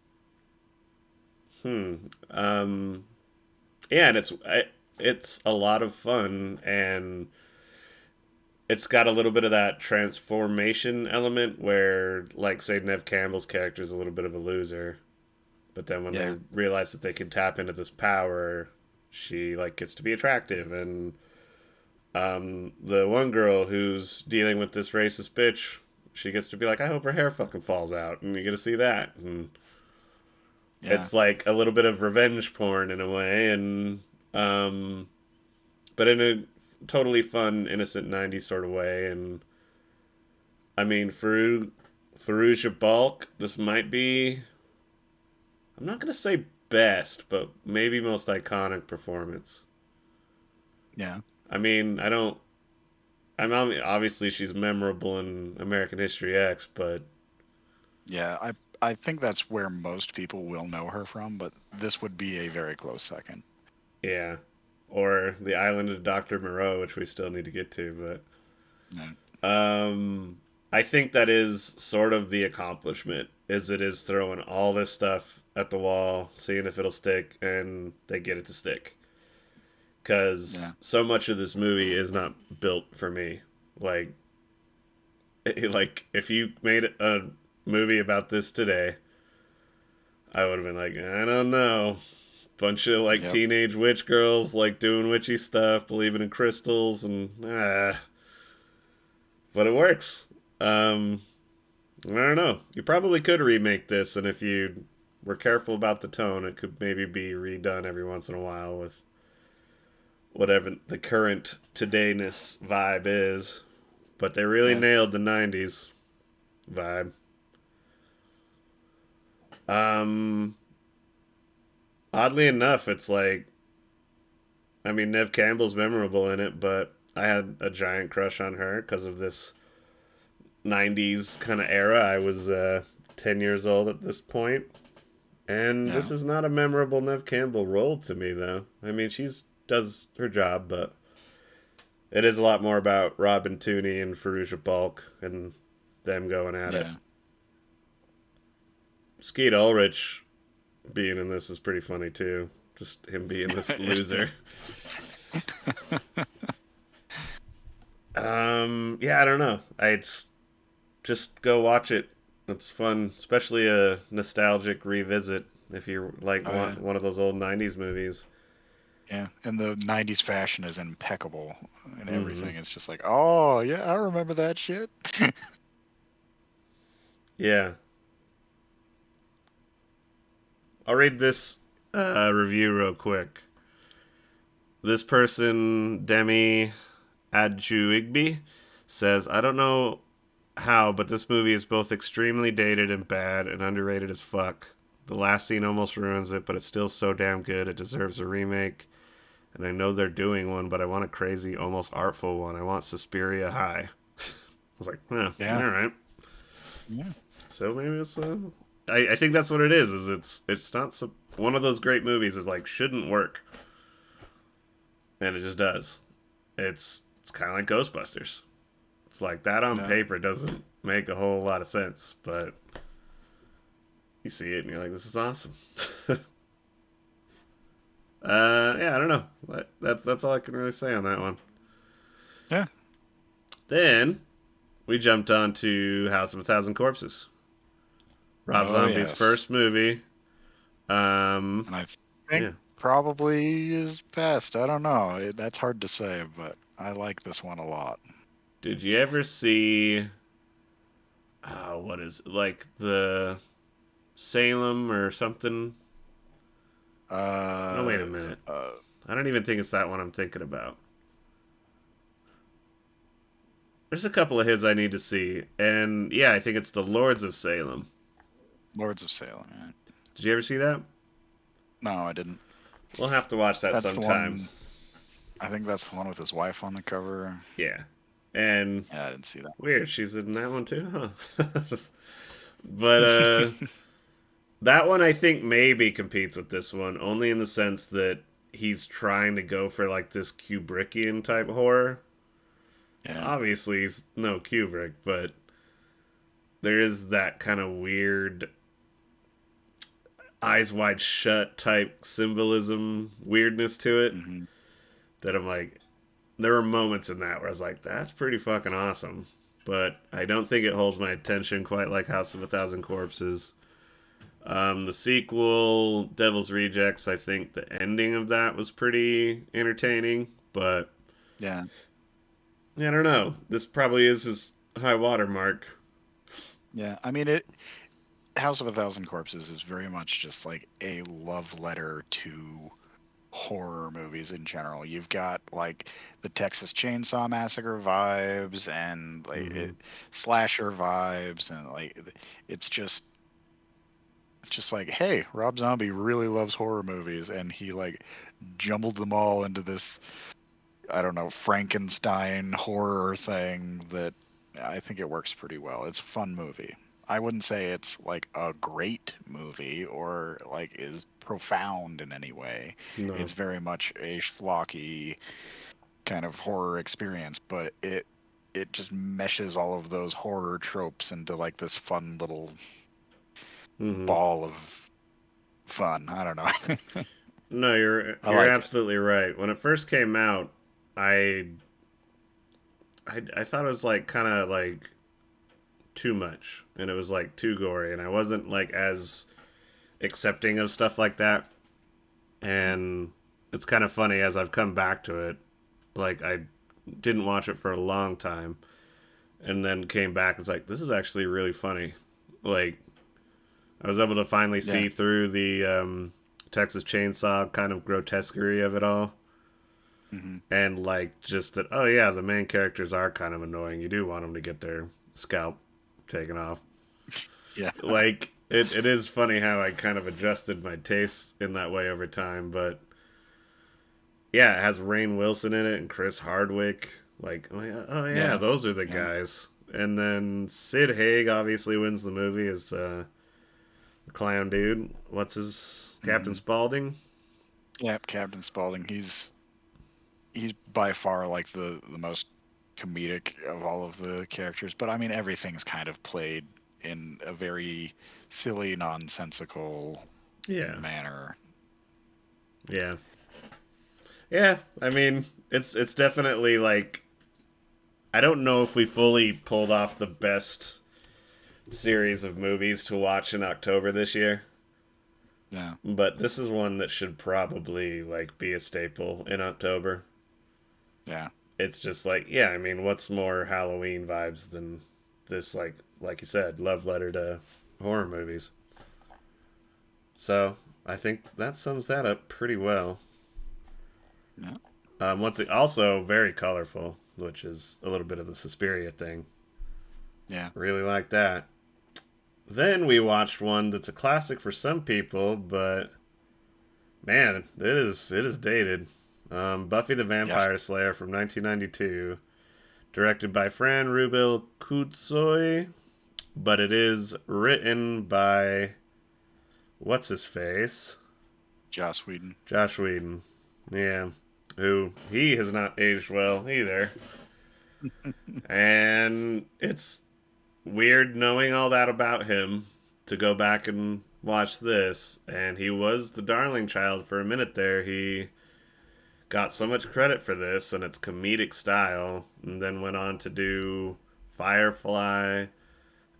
hmm. Um, yeah, and it's a lot of fun, and it's got a little bit of that transformation element where, like, say, Nev Campbell's character is a little bit of a loser, but then when they yeah, realize that they can tap into this power, she like gets to be attractive, and the one girl who's dealing with this racist bitch, she gets to be like, I hope her hair fucking falls out, and you get to see that, and yeah, it's like a little bit of revenge porn in a way, and um, but in a totally fun, innocent '90s sort of way, and I mean, Farouja Balk, this might be, I'm not going to say best, but maybe most iconic performance. yeah, I mean, I don't, obviously she's memorable in American History X, but yeah. I think that's where most people will know her from, but this would be a very close second. yeah. Or The Island of Dr. Moreau, which we still need to get to, Yeah, but I think that is sort of the accomplishment, is it is throwing all this stuff at the wall, seeing if it'll stick, and they get it to stick. yeah, Because so much of this movie is not built for me. Like, like if you made a movie about this today, I would have been like, I don't know, bunch of like yep, teenage witch girls like doing witchy stuff, believing in crystals, and but it works. Um, I don't know. You probably could remake this, and if you were careful about the tone, it could maybe be redone every once in a while with whatever the current todayness vibe is. But they really yeah, nailed the '90s vibe. Um, Oddly enough, it's like, I mean, Nev Campbell's memorable in it, but I had a giant crush on her because of this '90s kind of era. I was 10 years old at this point, and this yeah, is not a memorable Nev Campbell role to me, though. I mean, she's does her job, but it is a lot more about Robin Tooney and Farouja Balk and them going at it. yeah. Skeet Ulrich being in this is pretty funny too. Just him being this loser. Yeah, I don't know. I'd just go watch it. It's fun, especially a nostalgic revisit if you like Oh yeah, want one of those old '90s movies. yeah. And the '90s fashion is impeccable and Mm-hmm. everything. It's just like, oh yeah, I remember that shit. Yeah, I'll read this review real quick. This person, Demi Adjuigbi, says, I don't know how, but this movie is both extremely dated and bad and underrated as fuck. The last scene almost ruins it, but it's still so damn good it deserves a remake. And I know they're doing one, but I want a crazy, almost artful one. I want Suspiria High. I was like, all Yeah, right. yeah, So maybe it's. I think that's what it is. Is it's not one of those great movies is like shouldn't work, and it just does. It's kind of like Ghostbusters. It's like that on no, paper doesn't make a whole lot of sense, but you see it and you're like, this is awesome. Yeah, I don't know. That's all I can really say on that one. yeah. Then we jumped on to House of a Thousand Corpses, Rob Oh Zombie's yes. first movie. And I think Yeah. probably is best. I don't know. That's hard to say, but I like this one a lot. Did you ever see? What is it? Like the Salem or something? No, wait a Uh, minute. uh, I don't even think it's that one I'm thinking about. There's a couple of his I need to see, and yeah, I think it's the Lords of Salem. Lords of Salem. Yeah. Did you ever see that? No, I didn't. We'll have to watch that That's the sometime. one. I think that's the one with his wife on the cover. Yeah. And Yeah, I didn't see weird, she's in that one too, huh? But that. that one I think maybe competes with this one, only in the sense that he's trying to go for like this Kubrickian type horror. Yeah. Obviously, he's no Kubrick, but there is that kind of weird eyes wide shut type symbolism weirdness to it Hmm. that I'm like, there were moments in that where I was like, that's pretty fucking awesome. But I don't think it holds my attention quite like House of a Thousand Corpses. The sequel, Devil's Rejects, I think the ending of that was pretty entertaining, but Yeah. I don't know. This probably is his high water mark. Yeah. I mean, it House of a Thousand Corpses is very much just like a love letter to horror movies in general. You've got like the Texas Chainsaw Massacre vibes and like Mm-hmm. slasher vibes, and like it's just it's just like, hey, Rob Zombie really loves horror movies, and he like jumbled them all into this, I don't know, Frankenstein horror thing that I think it works pretty well. It's a fun movie. I wouldn't say it's like a great movie or like is profound in any way. No. It's very much a schlocky kind of horror experience, but it just meshes all of those horror tropes into like this fun little Mm-hmm. ball of fun. I don't know. No, you're I you're like it. absolutely right. When it first came out, I I thought it was like kind of like too much, and it was like too gory, and I wasn't like as accepting of stuff like that. And it's kind of funny as I've come back to it. Like I didn't watch it for a long time, and then came back. It's like this is actually really funny. Like I was able to finally Yeah. see through the Texas Chainsaw kind of grotesquerie of it all, Hmm. and like just that. Oh yeah, the main characters are kind of annoying. You do want them to get their scalp taken off. Yeah. Like it is funny how I kind of adjusted my tastes in that way over time, but yeah, it has Rainn Wilson in it and Chris Hardwick. Like, oh yeah, Yeah. those are the Yeah. guys. And then Sid Haig obviously wins the movie as the clown dude. What's his Captain Hmm. Spaulding? Yeah. Captain Spaulding. He's by far like the most comedic of all of the characters. But I mean, everything's kind of played in a very silly, nonsensical Yeah, manner. yeah, yeah. I mean, it's definitely like I don't know if we fully pulled off the best series of movies to watch in October this year. Yeah. But this is one that should probably like be a staple in October. Yeah. It's just like, yeah, I mean, what's more Halloween vibes than this like you said, love letter to horror movies. So, I think that sums that up pretty well. Yeah. What's it also very colorful, which is a little bit of the Suspiria thing. Yeah. Really like that. Then we watched one that's a classic for some people, but man, it is dated. Buffy the Yeah. Vampire Slayer from 1992, directed by Fran Rubel Kutsoy, but it is written by what's his face, Joss Whedon. Josh Whedon. Yeah, who he has not aged well either, and it's weird knowing all that about him to go back and watch this. And he was the darling child for a minute there. He got so much credit for this and its comedic style, and then went on to do Firefly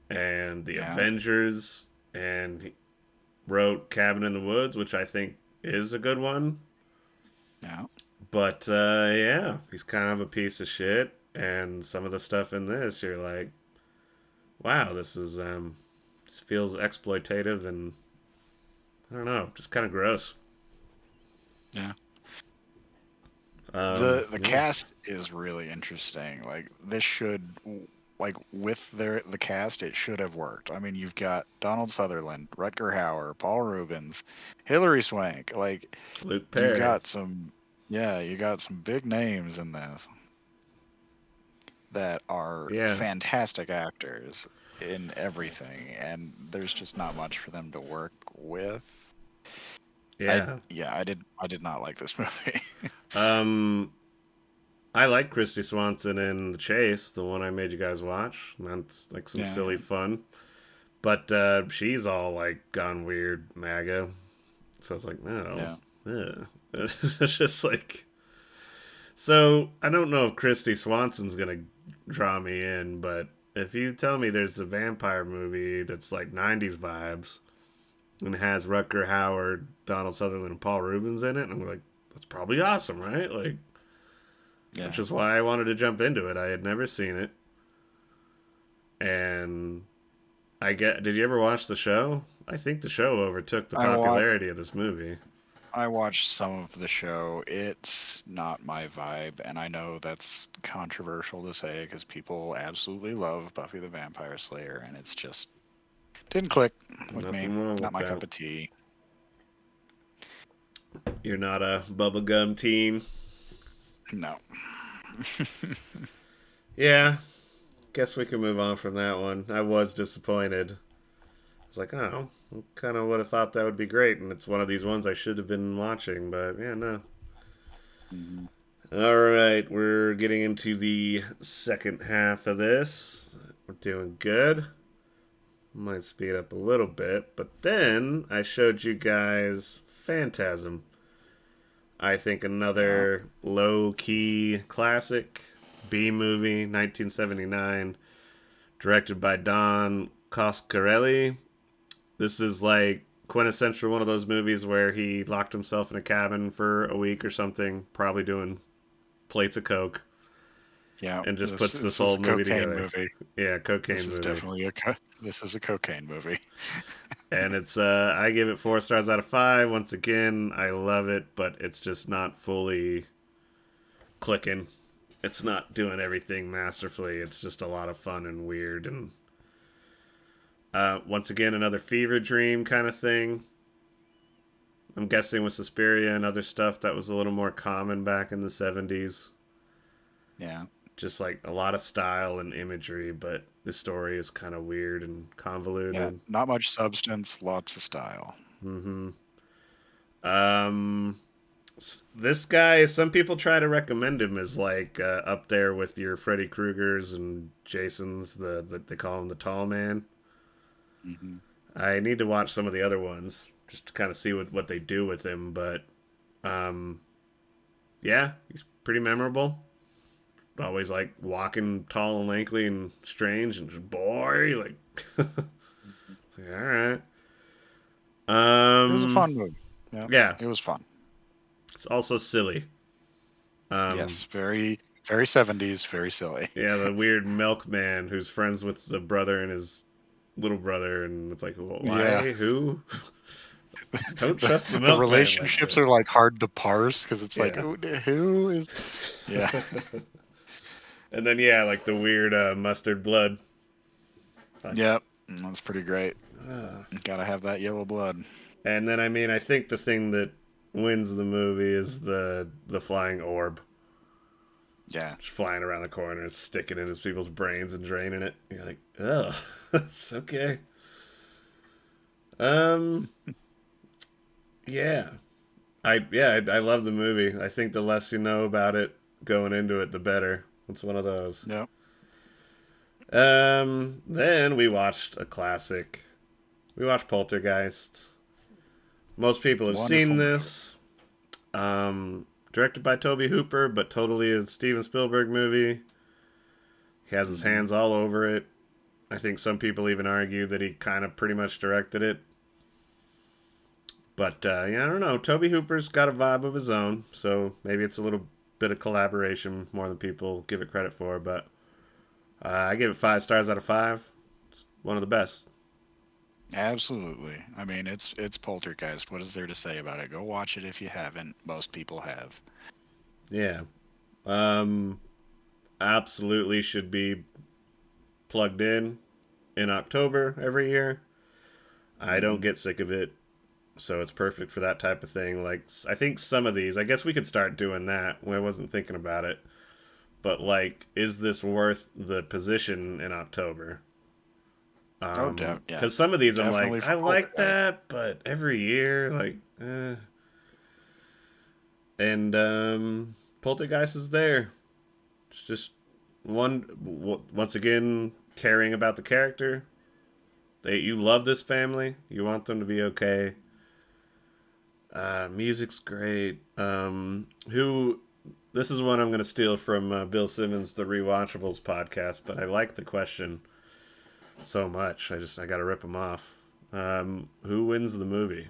and The Yeah. Avengers, and he wrote Cabin in the Woods, which I think is a good one. Yeah. But yeah, he's kind of a piece of shit, and some of the stuff in this, you're like, wow, this feels exploitative and I don't know, just kind of gross. Yeah. The Yeah, cast is really interesting. Like this should like with the cast, it should have worked. I mean, you've got Donald Sutherland, Rutger Hauer, Paul Rubens, Hilary Swank. Like Luke you've Perry. got some, yeah, you got some big names in this. that are Yeah, fantastic actors in everything, and there's just not much for them to work with. yeah. I did not like this movie. Um, I like Christy Swanson in The Chase, the one I made you guys watch. That's like some Yeah, silly fun. But she's all like gone weird MAGA. So I was like, no. yeah, Ugh. It's just like. So I don't know if Christy Swanson's going to draw me in, but if you tell me there's a vampire movie that's like 90s vibes and has Rutger Hauer, Donald Sutherland, and Paul Rubens in it, and I'm like, that's probably awesome, right? Like, which yeah. is why I wanted to jump into it. I had never seen it. And I get. Did you ever watch the show? I think the show overtook the I watched popularity of this movie. I watched some of the show. It's not my vibe, and I know that's controversial to say because people absolutely love Buffy the Vampire Slayer, and it's just didn't click with me. Nothing wrong Not with my that. cup of tea. You're not a bubblegum teen. No. Yeah, guess we can move on from that one. I was disappointed. I was like, oh, kind of would have thought that would be great, and it's one of these ones I should have been watching, but yeah, no. Mhm. All right, we're getting into the second half of this. We're doing good. Might speed up a little bit, but then I showed you guys Phantasm. I think Yeah. another low key classic B movie, 1979, directed by Don Coscarelli. This is like quintessential one of those movies where he locked himself in a cabin for a week or something, probably doing plates of coke, Yeah. and just This puts this this is whole a movie cocaine together. movie. Yeah, This cocaine is movie. definitely this is a cocaine movie. And it's I give it 4 stars out of 5. Once again, I love it, but it's just not fully clicking. It's not doing everything masterfully. It's just a lot of fun and weird, and once again another fever dream kind of thing. I'm guessing with Suspiria and other stuff that was a little more common back in the 70s. Yeah. Just like a lot of style and imagery, but the story is kind of weird and Yeah. convoluted. Not much substance, lots of style. Mm-hmm. Um, this guy, some people try to recommend him as like up there with your Freddy Krueger's and Jason's. They call him the Tall Man. Hmm. I need to watch some of the other ones just to kind of see what they do with him. But um, yeah, he's pretty memorable. Always like walking tall and lanky and strange and just boy like. It's like, all right. It was a Um, fun movie. Yeah. yeah, It was fun. it's also silly. Um, Yes. Very 70s, very silly. yeah, the weird milkman who's friends with the brother and his little brother, and it's like, well, Yeah. why? Who? Don't trust the The milkman like relationships this. are like hard to parse because it's like Yeah. who is yeah. And then yeah, like the weird mustard blood. Like, Yep. That's pretty great. uh. Gotta have that yellow blood. And then I mean, I think the thing that wins the movie is the flying orb, Yeah. just flying around the corner and sticking in his people's brains and draining it. You're like, oh, it's okay. Um, yeah, I love the movie. I think the less you know about it going into it, the better. It's one of those. Yep. Then we watched a classic. We watched Poltergeist. Most people have seen Wonderful movie. this. Directed by Toby Hooper, but totally a Steven Spielberg movie. He has his Hmm. hands all over it. I think some people even argue that he kind of pretty much directed it. But yeah, I don't know. Toby Hooper's got a vibe of his own, so maybe it's a little bit of collaboration more than people give it credit for. But I give it 5 stars out of 5. It's one of the best. Absolutely. I mean, it's Poltergeist. What is there to say about it? Go watch it if you haven't. Most people have. Yeah. Um, Absolutely should be plugged in October every year. I don't Hmm. get sick of it, so it's perfect for that type of thing. Like I think some of these, I guess we could start doing that. I wasn't thinking about it, but like, is this worth the position in October? Oh, yeah, Because some of these I'm definitely like, I for like Poltergeist. that, but every year, like, and Poltergeist is there. It's just once again caring about the character. You love this family. You want them to be okay. Music's great. Who? This is one I'm going to steal from Bill Simmons, the Rewatchables podcast. But I like the question so much. I got to rip him off. Who wins the movie?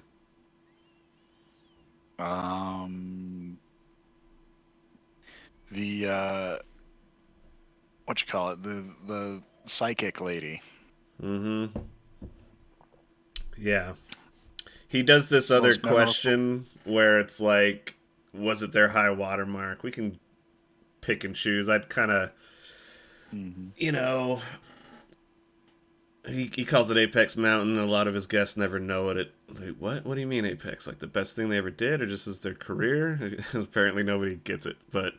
Um, the what you call it? The psychic lady. Mm-hmm. Yeah. He does this other Most memorable. question where it's like, was it their high watermark? We can pick and choose. I'd kind of, Hmm. you know, he calls it Apex Mountain. A lot of his guests never know what it. Like, what? What do you mean Apex? Like the best thing they ever did, or just as their career? Apparently nobody gets it. But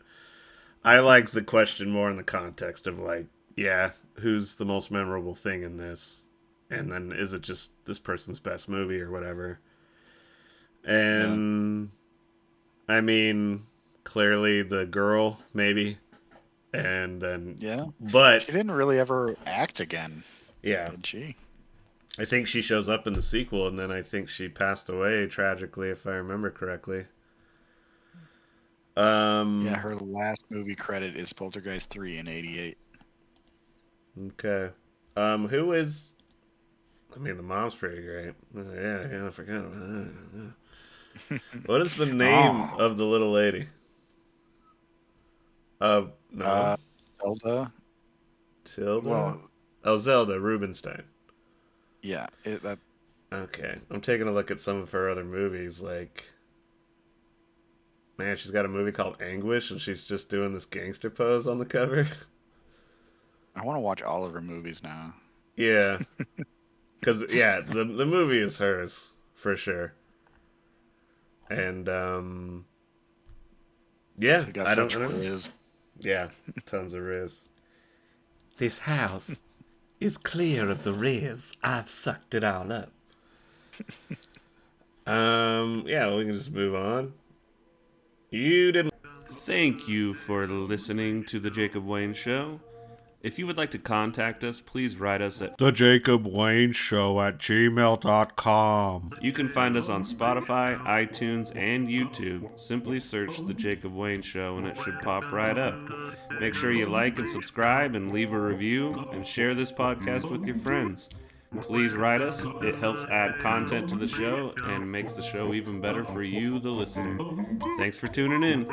I like the question more in the context of like, yeah, who's the most memorable thing in this, and then is it just this person's best movie or whatever? Yeah, And I mean, clearly the girl maybe, and then, yeah. but She didn't really ever act again, yeah, did she? I think she shows up in the sequel, and then I think she passed away tragically, if I remember correctly. Yeah, Um. her last movie credit is Poltergeist 3 in '88. Okay. Who is? I mean, the mom's pretty great. Yeah, I forgot about that. Yeah. What is the name Oh, of the little lady? No, uh, Zelda. Tilda. Well, Oh, Zelda Rubinstein. yeah, that. Okay, I'm taking a look at some of her other movies. Like, man, she's got a movie called Anguish, and she's just doing this gangster pose on the cover. I want to watch all of her movies now. Yeah, because yeah, the movie is hers for sure, and yeah, She got I such don't know. riz. Yeah, tons of riz. This house is clear of the riz. I've sucked it all up. Yeah, well, we can just move on. You didn't. Thank you for listening to the Jacob Wayne Show. If you would like to contact us, please write us at The Jacob Wayne Show at gmail.com. You can find us on Spotify, iTunes, and YouTube. Simply search The Jacob Wayne Show and it should pop right up. Make sure you like and subscribe and leave a review and share this podcast with your friends. Please write us. It helps add content to the show and makes the show even better for you, the listener. Thanks for tuning in.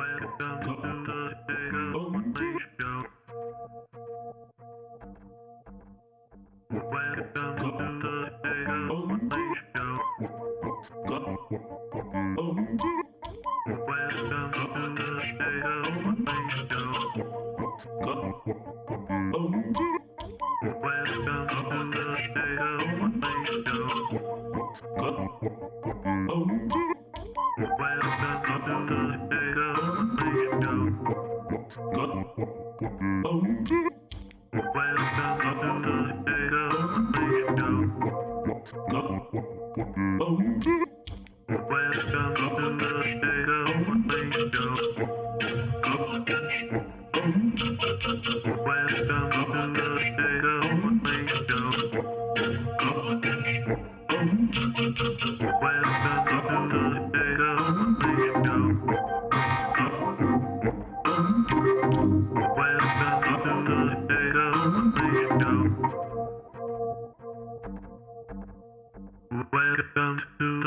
Welcome to